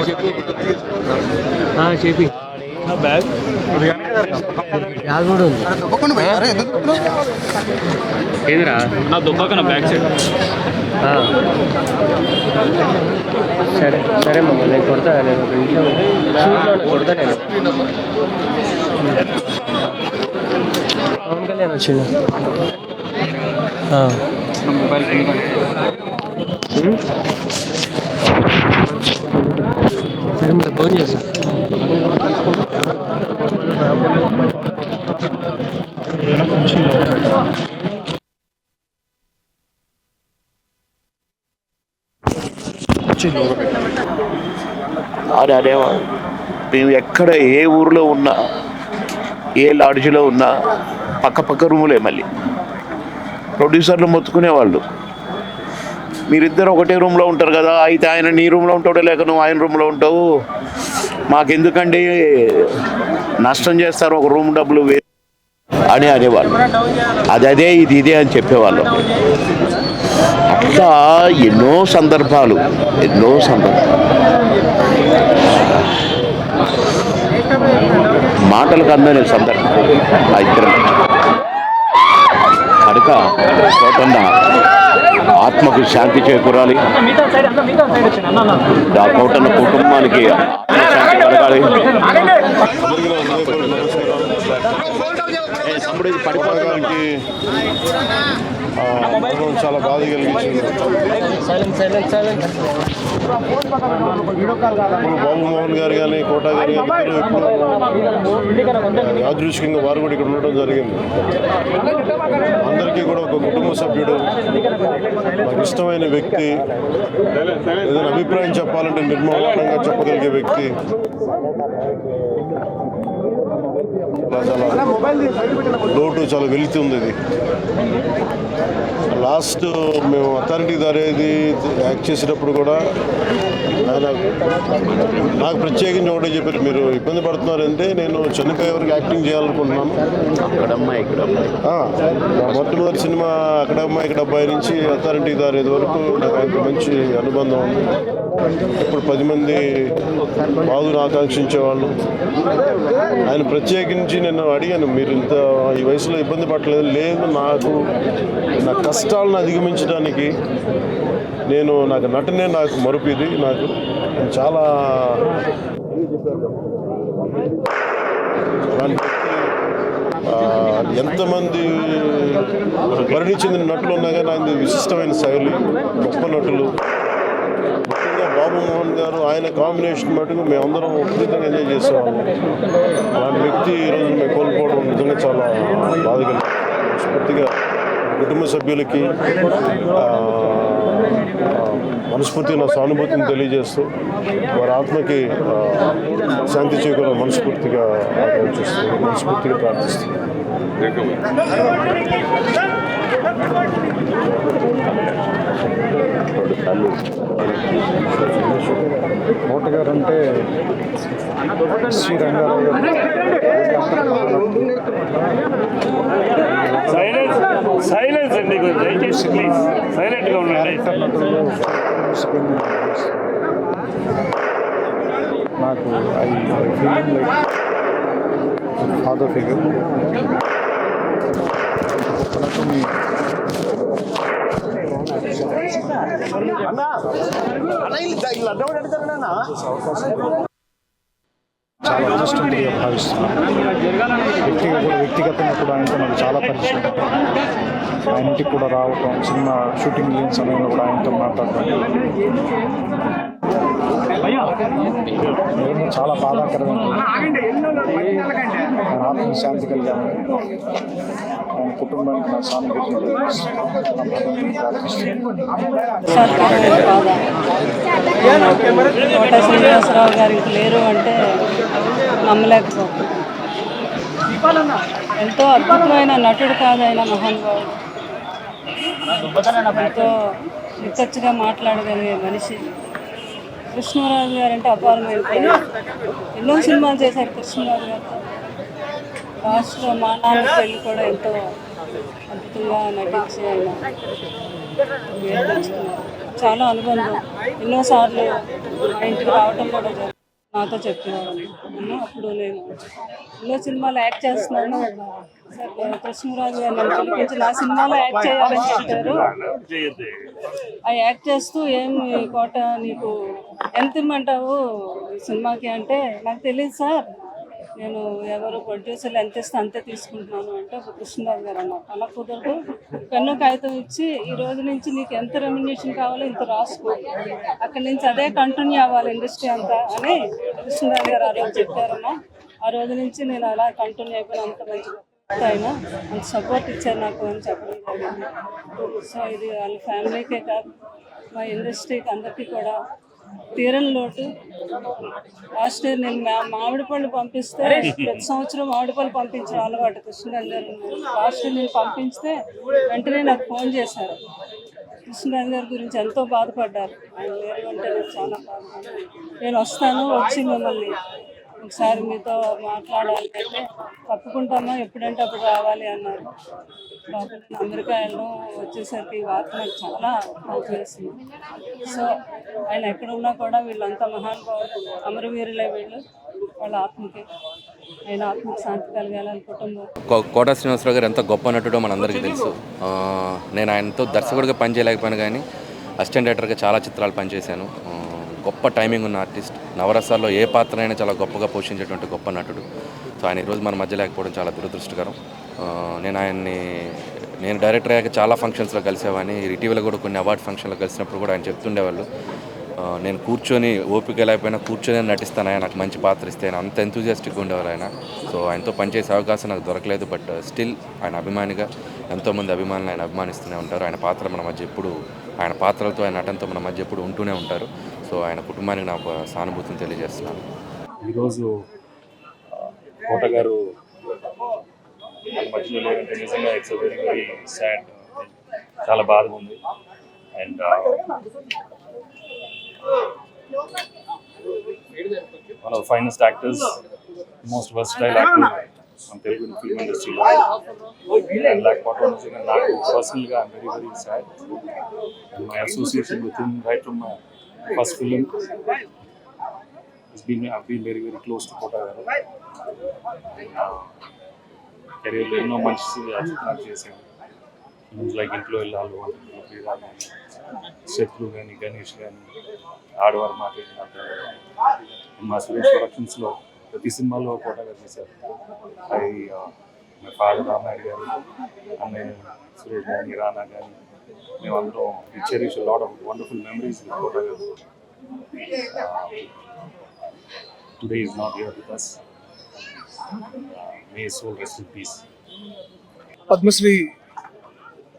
చెప్పి చెప్పి bag bag కూడా ఉంది. ఏదిరా నా దుబ్బకన బ్యాగ్ సైడ్. సరే సరే మమ్మల్ని నేను కొడతా. నేను ఒక నిమిషం షూట్లో కొడతా. నేను పవన్ కళ్యాణ్ వచ్చిండు. మొబైల్ సరే మరి ఫోన్ చేస్తా. అదేమో మేము ఎక్కడ ఏ ఊరిలో ఉన్నా, ఏ లాడ్జిలో ఉన్నా పక్క పక్క రూములే. మళ్ళీ ప్రొడ్యూసర్లు మొత్తుకునేవాళ్ళు, మీరిద్దరు ఒకటే రూమ్లో ఉంటారు కదా, అయితే ఆయన నీ రూమ్లో ఉంటాడో లేక నువ్వు ఆయన రూమ్లో ఉంటావు, మాకెందుకండి నష్టం చేస్తారు ఒక రూమ్ డబ్బులు అని అనేవాళ్ళు. అదే ఇది ఇదే అని చెప్పేవాళ్ళు. అట్లా ఎన్నో సందర్భాలు మాటలకు అందని సందర్భం ఆ ఇద్దరు కనుక కోటన్న ఆత్మకు శాంతి చేకూరాలి. ఆ కోటన్న కుటుంబానికి శాంతి కలగాలి. చాలా బాధ కలిగించింది. బాబు మోహన్ గారు కానీ కోటా గారు కానీ యాదృచ్ఛికంగా వారు కూడా ఇక్కడ ఉండడం జరిగింది. అందరికీ కూడా ఒక కుటుంబ సభ్యుడు, నాకు ఇష్టమైన వ్యక్తి, ఏదైనా అభిప్రాయం చెప్పాలంటే నిర్మూలంగా చెప్పగలిగే వ్యక్తి. చాలా లోటు, చాలా వెలితి ఉంది. ఇది లాస్ట్ మేము అథారిటీ దారేది యాక్ట్ చేసేటప్పుడు కూడా ఆయన నాకు ప్రత్యేకించి ఒకటే చెప్పారు, మీరు ఇబ్బంది పడుతున్నారంటే నేను చనిపోయే వరకు యాక్టింగ్ చేయాలనుకుంటున్నాను. మొట్టమొదటి సినిమా అక్కడమ్మాయి ఇక్కడ అబ్బాయి నుంచి అథారిటీ దారేది వరకు నాకు ఆయనకు మంచి అనుబంధం ఉంది. ఇప్పుడు 10 మంది బాధను ఆకాంక్షించేవాళ్ళు. ఆయన ప్రత్యేకించి నేను అడిగాను, మీరు ఇంత ఈ వయసులో ఇబ్బంది పడలేదు. లేదు, నా కష్టాలను అధిగమించడానికి నాకు నటనే నాకు మరుపుది. నాకు చాలా ఎంతమంది పరిణి చెందిన నటులు ఉన్నా కానీ ఆయన విశిష్టమైన శైలి, గొప్ప నటులు. ముఖ్యంగా బాబు మోహన్ గారు, ఆయన కాంబినేషన్ మటుకు మేమందరం విపరీతంగా ఎంజాయ్ చేసేవాళ్ళం. అలాంటి వ్యక్తి ఈరోజు మేము కోల్పోవడం నిజంగా చాలా బాధ కలిగింది. మనస్ఫూర్తిగా కుటుంబ సభ్యులకి మనస్ఫూర్తిగా నా సానుభూతిని తెలియజేస్తూ వారి ఆత్మకి శాంతి చేకూరాలని మనస్ఫూర్తిగా ఆకాంక్షిస్తూ, మనస్ఫూర్తిగా ప్రార్థిస్తున్నాను. కోట గారు అంటే శ్రీ రంగారావు గారు. సైలెన్స్ అండి, దయచేసి ప్లీజ్ సైలెంట్గా ఉండండి. నాకు I feeling like father figure. చాలా అదృష్టంగా భావిస్తున్నాను. వ్యక్తిగతంగా కూడా ఆయనతో నాకు చాలా పరిచయం. ఆయన ఇంటికి కూడా రావటం, సినిమా షూటింగ్ లేని సమయంలో కూడా ఆయనతో మాట్లాడటం చాలా బాధాకరమైన. ఆయన ఆత్మ శాంతి కలిగాను. ఆయన కుటుంబానికి నా సానుభూతిని కోట శ్రీనివాసరావు గారికి లేరు అంటే నమ్మలేకపోతుంది. ఎంతో అద్భుతమైన నటుడు కాదు ఆయన, మహానుభావుడు. ఎంతో నిక్కచ్చిగా మాట్లాడగలిగే మనిషి. కృష్ణరాజు గారు అంటే అపారమైన ఎన్నో సినిమాలు చేశారు కృష్ణరాజు గారితో. లాస్ట్లో మా నాన్న పెళ్ళి కూడా ఎంతో అద్భుతంగా నటించి ఆయన పేరు తెచ్చుకున్నారు. చాలా అనుబంధం. ఎన్నోసార్లు మా ఇంటికి రావటం కూడా జరిగింది. నాతో చెప్పేవాడు. అప్పుడు నేను ఎన్నో సినిమాలో యాక్ట్ చేస్తున్నాను సార్, కృష్ణరాజు గారు నన్ను పిలిపించి నా సినిమాలో యాక్ట్ చేయాలని చెప్పారు. ఆ యాక్ట్ చేస్తూ ఏమి కోట నీకు ఎంత ఇమ్మంటావు సినిమాకి అంటే, నాకు తెలియదు సార్, నేను ఎవరు ప్రొడ్యూసర్లు ఎంత ఇస్తే అంతే తీసుకుంటున్నాను అంటే కృష్ణరాజు గారు అన్నారు, అలా కుదరదు, పెన్ను కాగితం ఇచ్చి ఈ రోజు నుంచి నీకు ఎంత రెమ్యునేషన్ కావాలో ఇంత రాసుకో, అక్కడి నుంచి అదే కంటిన్యూ అవ్వాలి ఇండస్ట్రీ అంతా అని కృష్ణరాజు గారు ఆ రోజు చెప్పారమ్మా. ఆ రోజు నుంచి నేను అలా కంటిన్యూ అయిపోయిన, అంత మంచిగా ఆయన అంత సపోర్ట్ ఇచ్చారు నాకు అని చెప్పడం జరిగింది. సో ఇది వాళ్ళ ఫ్యామిలీకే కాదు మా ఇండస్ట్రీకి అందరికీ కూడా తీరని లోటు. లాస్ట్ ఇయర్ నేను మామిడి పళ్ళు పంపిస్తే, ప్రతి సంవత్సరం మామిడి పళ్ళు పంపించడం అలవాటు కృష్ణరాజు గారు. లాస్ట్ ఇయర్ నేను పంపిస్తే వెంటనే నాకు ఫోన్ చేశారు. కృష్ణరాజు గారి గురించి ఎంతో బాధపడ్డారు. ఆయన లేరు అంటే నాకు చాలా బాధపడ్డాను. నేను వస్తాను, వచ్చి మిమ్మల్ని ఒకసారి మీతో మాట్లాడాలి అంటే తప్పుకుంటామా, ఎప్పుడంటే అప్పుడు రావాలి అన్నారు. కాకపోతే నేను అమెరికా వెళ్ళడం వచ్చేసరికి వార్త నాకు చాలా బాధ వేసింది. సో ఆయన ఎక్కడున్నా కూడా వీళ్ళంతా మహానుభావులు, అమరవీరులే వీళ్ళు. వాళ్ళ ఆత్మకి, ఆయన ఆత్మకి శాంతి కలగాలని కుటుంబం. కోట శ్రీనివాసరావు గారు ఎంత గొప్ప నటుడో మనందరికీ తెలుసు. నేను ఆయనతో దర్శకుడిగా పనిచేయలేకపోయాను కానీ అసిస్టెంట్ డైరెక్టర్గా చాలా చిత్రాలు పనిచేశాను. గొప్ప టైమింగ్ ఉన్న ఆర్టిస్ట్, నవరసాల్లో ఏ పాత్రనైనా చాలా గొప్పగా పోషించేటువంటి గొప్ప నటుడు. సో ఆయన ఈరోజు మన మధ్య లేకపోవడం చాలా దురదృష్టకరం. నేను డైరెక్టర్ అయ్యాక చాలా ఫంక్షన్స్లో కలిసేవాడిని. ఇటీవల కూడా కొన్ని అవార్డ్ ఫంక్షన్లో కలిసినప్పుడు కూడా ఆయన చెప్తుండేవాళ్ళు, నేను కూర్చొని ఓపిక లేకపోయినా కూర్చొని నటిస్తాను, ఆయన నాకు మంచి పాత్ర ఇస్తే, ఆయన అంత ఎంతూజియాస్టిక్గా ఉండేవారు ఆయన. సో ఆయనతో పనిచేసే అవకాశం నాకు దొరకలేదు. బట్ స్టిల్ ఆయన అభిమానిగా ఎంతోమంది అభిమానులు ఆయన అభిమానిస్తూనే ఉంటారు. ఆయన పాత్ర మన మధ్య ఎప్పుడు, ఆయన పాత్రలతో, ఆయన నటనతో మన మధ్య ఎప్పుడు ఉంటూనే ఉంటారు. సో ఆయన కుటుంబానికి నా ఒక సానుభూతిని తెలియజేస్తున్నాను. ఈరోజు కోట గారు మన మధ్యలో లేదంటే నిజంగా ఇట్స్ వెరీ వెరీ సాడ్, చాలా బాధగా ఉంది. And one of the finest actors, most versatile actor on Telugu film industry. And like what I was saying, personally, I'm very very sad. And my association with him right from my first film has been, I've been very very close to Kota garu. Career lo enno manchi చిత్రాలు చేశాను. Films like ఇంట్లో వెళ్ళాలి, శత్రు కానీ, గణేష్ కానీ, ఆడవారు మాట్లాడిన మా సురేష్ ప్రొడక్షన్స్లో ప్రతి సినిమాలో కోట గారు చేశారు. మా ఫాదర్ రామారెడ్డి గారు, అన్నయ్య సురేష్ కానీ, రానా కానీ, మేమందరం cherish lot of wonderful memories with Kota garu. Today is not here with us. May his soul rest in peace. Padmashri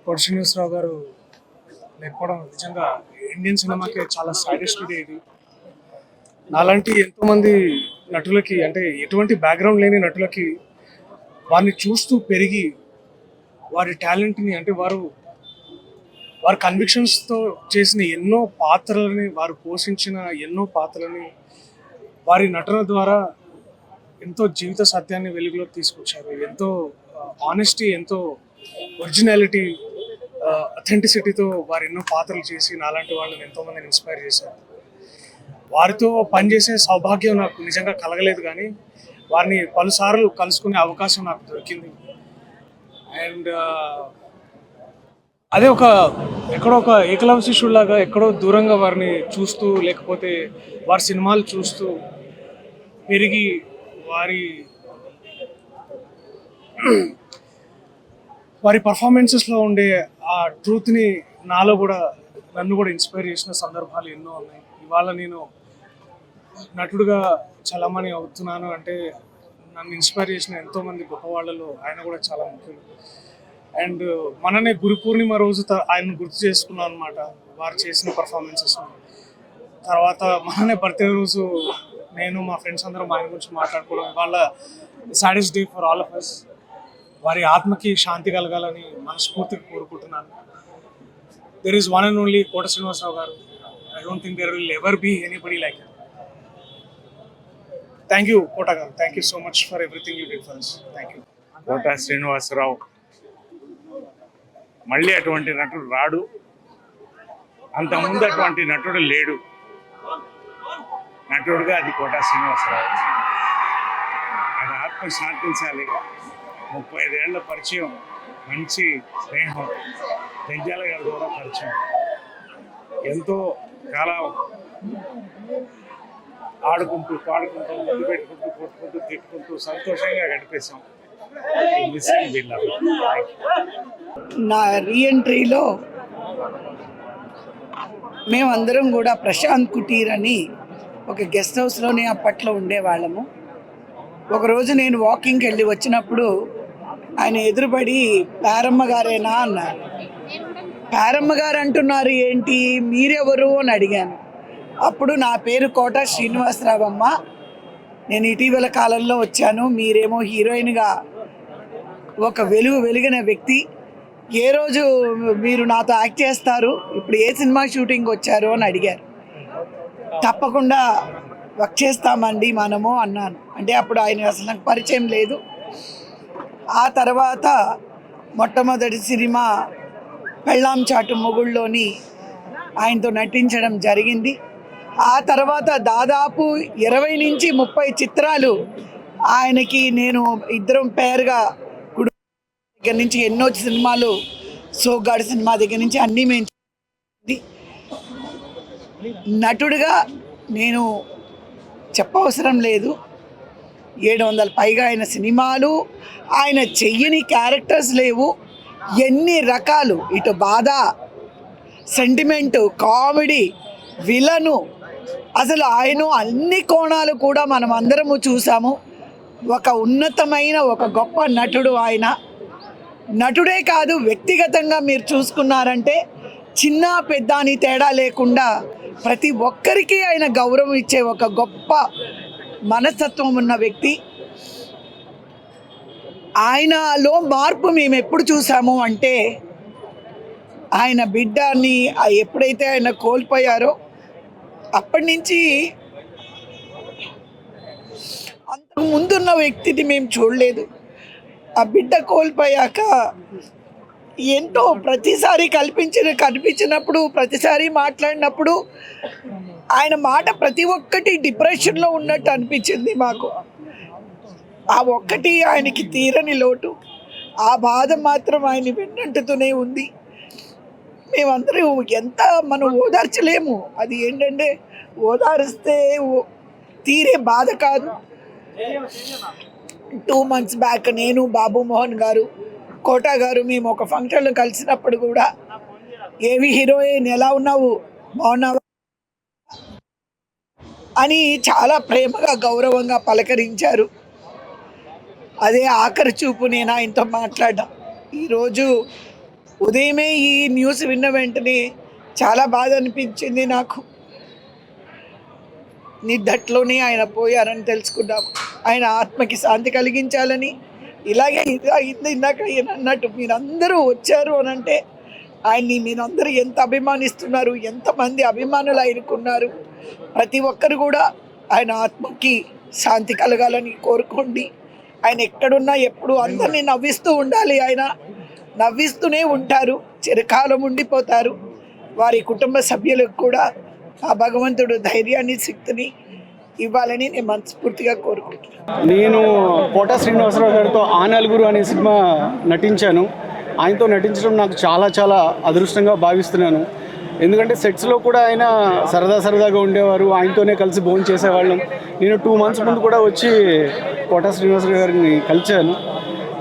Kota Srinivasa Rao garu లేకపోవడం నిజంగా ఇండియన్ సినిమాకి చాలా సాడెస్ట్ డే ఇది. నాలాంటి ఎంతోమంది నటులకి, అంటే ఎటువంటి బ్యాక్గ్రౌండ్ లేని నటులకి, వారిని చూస్తూ పెరిగి వారి టాలెంట్ని, అంటే వారి కన్విక్షన్స్తో చేసిన ఎన్నో పాత్రలని, వారు పోషించిన ఎన్నో పాత్రలని వారి నటన ద్వారా ఎంతో జీవిత సత్యాన్ని వెలుగులోకి తీసుకొచ్చారు. ఎంతో ఆనెస్టీ, ఎంతో ఒరిజినాలిటీ, అథెంటిసిటీతో వారు ఎన్నో పాత్రలు చేసి నాలాంటి వాళ్ళని ఎంతోమందిని ఇన్స్పైర్ చేశారు. వారితో పనిచేసే సౌభాగ్యం నాకు నిజంగా కలగలేదు, కానీ వారిని పలుసార్లు కలుసుకునే అవకాశం నాకు దొరికింది. అండ్ అదే ఎక్కడో ఒక ఏకలవ్య శిష్యుడిలాగా ఎక్కడో దూరంగా వారిని చూస్తూ, లేకపోతే వారి సినిమాలు చూస్తూ పెరిగి వారి పర్ఫార్మెన్సెస్లో ఉండే ఆ ట్రూత్ని నన్ను కూడా ఇన్స్పైర్ చేసిన సందర్భాలు ఎన్నో ఉన్నాయి. ఇవాళ నేను నటుడుగా చలామణి అవుతున్నాను అంటే నన్ను ఇన్స్పైర్ చేసిన ఎంతోమంది గొప్ప వాళ్ళలో ఆయన కూడా చాలా ముఖ్యులు. అండ్ మననే గురు పూర్ణిమ రోజు ఆయనను గుర్తు చేసుకున్నాం అనమాట, వారు చేసిన పర్ఫార్మెన్సెస్. తర్వాత మననే బర్త్డే రోజు నేను మా ఫ్రెండ్స్ అందరం ఆయన గురించి మాట్లాడుకోవడం, వాళ్ళ saddest day for all of us. వారి ఆత్మకి శాంతి కలగాలని మనస్ఫూర్తిగా కోరుకుంటున్నాను. There is one and only Kota Srinivasa Rao garu. I don't think there will ever be anybody like him. Thank you Kota garu, thank you so much for everything you did for us. Thank you. Kota Srinivasa Rao మళ్ళీ అటువంటి నటుడు రాడు. అంతకుముందు అటువంటి నటుడు లేడు. నటుడుగా అది కోటా శ్రీనివాసరావు. ఆయన ఆత్మ శాంతించాలి. 35 ఏళ్ల పరిచయం, మంచి స్నేహం, జంజాల గారి ద్వారా పరిచయం. ఎంతో కాలం ఆడుకుంటూ, పాడుకుంటూ, ముద్దు పెట్టుకుంటూ, కొట్టుకుంటూ, తిట్టుకుంటూ సంతోషంగా గడిపేశాం. నా రీఎంట్రీలో మేమందరం కూడా ప్రశాంత్ కుటీర్ అని ఒక గెస్ట్ హౌస్లోనే అప్పట్లో ఉండేవాళ్ళము. ఒకరోజు నేను వాకింగ్కి వెళ్ళి వచ్చినప్పుడు ఆయన ఎదురుపడి పేరమ్మ గారేనా అన్నారు. పేరమ్మ గారు అంటున్నారు ఏంటి, మీరెవరు అని అడిగాను. అప్పుడు నా పేరు కోటా శ్రీనివాసరావు అమ్మ, నేను ఇటీవల కాలంలో వచ్చాను, మీరేమో హీరోయిన్గా ఒక వెలిగిన వ్యక్తి, ఏ రోజు మీరు నాతో యాక్ట్ చేస్తారు, ఇప్పుడు ఏ సినిమా షూటింగ్ వచ్చారు అని అడిగారు. తప్పకుండా వర్క్ చేస్తామండి మనము అన్నాను. అంటే అప్పుడు ఆయన అసలు నాకు పరిచయం లేదు. ఆ తర్వాత మొట్టమొదటి సినిమా పెళ్ళాం చాటు మొగుళ్ళోని ఆయనతో నటించడం జరిగింది. ఆ తర్వాత దాదాపు 20 నుంచి 30 చిత్రాలు ఆయనకి నేను ఇద్దరం పేరుగా దగ్గర నుంచి ఎన్నో సినిమాలు, సోగ్గాడు సినిమా దగ్గర నుంచి అన్నీ మేము నటుడిగా నేను చెప్పవసరం లేదు. 700 పైగా ఆయన సినిమాలు, ఆయన చెయ్యని క్యారెక్టర్స్ లేవు. ఎన్ని రకాలు, ఇటు బాధ, సెంటిమెంటు, కామెడీ, విలను, అసలు ఆయన అన్ని కోణాలు కూడా మనం అందరము చూసాము. ఒక ఉన్నతమైన ఒక గొప్ప నటుడు ఆయన. నటుడే కాదు, వ్యక్తిగతంగా మీరు చూసుకున్నారంటే చిన్న పెద్ద అని తేడా లేకుండా ప్రతి ఒక్కరికి ఆయన గౌరవం ఇచ్చే ఒక గొప్ప మనస్తత్వం ఉన్న వ్యక్తి. ఆయనలో మార్పు మేము ఎప్పుడు చూసాము అంటే, ఆయన బిడ్డని ఎప్పుడైతే ఆయన కోల్పోయారో అప్పటి నుంచి అంతకు ముందున్న వ్యక్తిని మేము చూడలేదు. ఆ బిడ్డ కోల్పోయాక ఎంతో ప్రతిసారి కనిపించినప్పుడు, ప్రతిసారి మాట్లాడినప్పుడు ఆయన మాట ప్రతి ఒక్కటి డిప్రెషన్లో ఉన్నట్టు అనిపించింది మాకు. ఆ ఒక్కటి ఆయనకి తీరని లోటు. ఆ బాధ మాత్రం ఆయన వెన్నంటుతూనే ఉంది. మేమందరం ఎంత మనం ఓదార్చలేము. అది ఏంటంటే ఓదారిస్తే తీరే బాధ కాదు. 2 months బ్యాక్ నేను, బాబు మోహన్ గారు, కోటా గారు మేము ఒక ఫంక్షన్లో కలిసినప్పుడు కూడా, ఏవి హీరోయిన్ ఎలా ఉన్నావు, బాగున్నావా అని చాలా ప్రేమగా గౌరవంగా పలకరించారు. అదే ఆఖరి చూపు నేను ఆయనతో మాట్లాడ్డా. ఈరోజు ఉదయమే ఈ న్యూస్ విన్న వెంటనే చాలా బాధ అనిపించింది నాకు. నిద్దట్లోనే ఆయన పోయారని తెలుసుకున్నాము. ఆయన ఆత్మకి శాంతి కలిగించాలని, ఇలాగే ఇందాక అన్నట్టు మీరందరూ వచ్చారు అని అంటే ఆయన్ని మీరందరూ ఎంత అభిమానిస్తున్నారు, ఎంతమంది అభిమానులు ఆయనకున్నారు. ప్రతి ఒక్కరు కూడా ఆయన ఆత్మకి శాంతి కలగాలని కోరుకోండి. ఆయన ఎక్కడున్నా ఎప్పుడు అందరినీ నవ్విస్తూ ఉండాలి. ఆయన నవ్విస్తూనే ఉంటారు, చిరకాలం ఉండిపోతారు. వారి కుటుంబ సభ్యులకు కూడా ఆ భగవంతుడు ధైర్యాన్ని, శక్తిని ఇవ్వాలని నేను మనస్ఫూర్తిగా కోరుకుంటున్నాను. నేను కోటా శ్రీనివాసరావు గారితో ఆ నలుగురు అనే సినిమా నటించాను. ఆయనతో నటించడం నాకు చాలా అదృష్టంగా భావిస్తున్నాను. ఎందుకంటే సెట్స్లో కూడా ఆయన సరదాగా ఉండేవారు. ఆయనతోనే కలిసి భోజనం చేసేవాళ్ళం. నేను 2 months ముందు కూడా వచ్చి కోటా శ్రీనివాసరావు గారిని కలిశాను.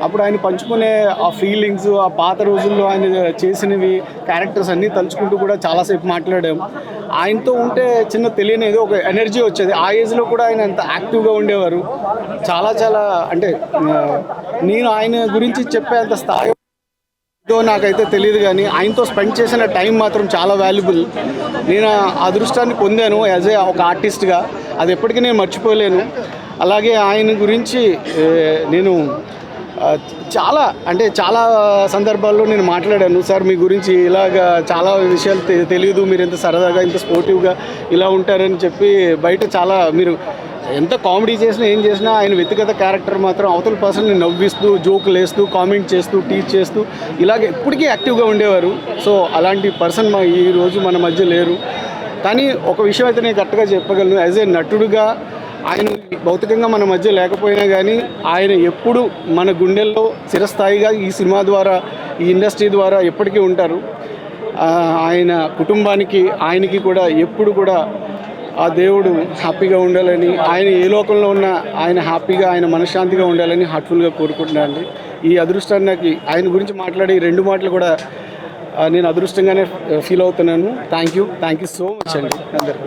అప్పుడు ఆయన పంచుకునే ఆ ఫీలింగ్స్, ఆ పాత రోజుల్లో ఆయన చేసినవి, క్యారెక్టర్స్ అన్నీ తలుచుకుంటూ కూడా చాలాసేపు మాట్లాడాము. ఆయనతో ఉంటే చిన్న తెలియనిది ఒక ఎనర్జీ వచ్చేది. ఆ ఏజ్లో కూడా ఆయన అంత యాక్టివ్గా ఉండేవారు. చాలా అంటే నేను ఆయన గురించి చెప్పేంత స్థాయి నాకైతే తెలియదు, కానీ ఆయనతో స్పెండ్ చేసిన టైం మాత్రం చాలా వాల్యుబుల్. నేను అదృష్టాన్ని పొందాను యాజ్ ఏ ఒక ఆర్టిస్ట్గా. అది ఎప్పటికీ నేను మర్చిపోలేను. అలాగే ఆయన గురించి నేను చాలా సందర్భాల్లో నేను మాట్లాడాను. సార్ మీ గురించి ఇలాగా చాలా విషయాలు తెలియదు, మీరు ఎంత సరదాగా ఇంత స్పోర్టివ్గా ఇలా ఉంటారని చెప్పి బయట చాలా మీరు ఎంత కామెడీ చేసినా ఏం చేసినా ఆయన వ్యక్తిగత క్యారెక్టర్ మాత్రం అవతల పర్సన్ని నవ్విస్తూ జోకులు వేస్తూ కామెంట్ చేస్తూ టీచ్ చేస్తూ ఇలాగే ఎప్పటికీ యాక్టివ్గా ఉండేవారు. సో అలాంటి పర్సన్ ఈరోజు మన మధ్య లేరు. కానీ ఒక విషయం అయితే నేను కరెక్ట్గా చెప్పగలను, యాజ్ ఏ నటుడుగా ఆయన భౌతికంగా మన మధ్య లేకపోయినా కానీ ఆయన ఎప్పుడు మన గుండెల్లో చిరస్థాయిగా ఈ సినిమా ద్వారా ఈ ఇండస్ట్రీ ద్వారా ఎప్పటికీ ఉంటారు. ఆయన కుటుంబానికి ఆయనకి కూడా ఎప్పుడు కూడా ఆ దేవుడు హ్యాపీగా ఉండాలని, ఆయన ఏ లోకంలో ఉన్నా ఆయన హ్యాపీగా ఆయన మనశ్శాంతిగా ఉండాలని హార్ట్ఫుల్గా కోరుకుంటున్నాను. ఈ అదృష్టానికి ఆయన గురించి మాట్లాడే 2 మాటలు కూడా నేను అదృష్టంగానే ఫీల్ అవుతున్నాను. థ్యాంక్ యూ సో మచ్ అండి అందరికీ.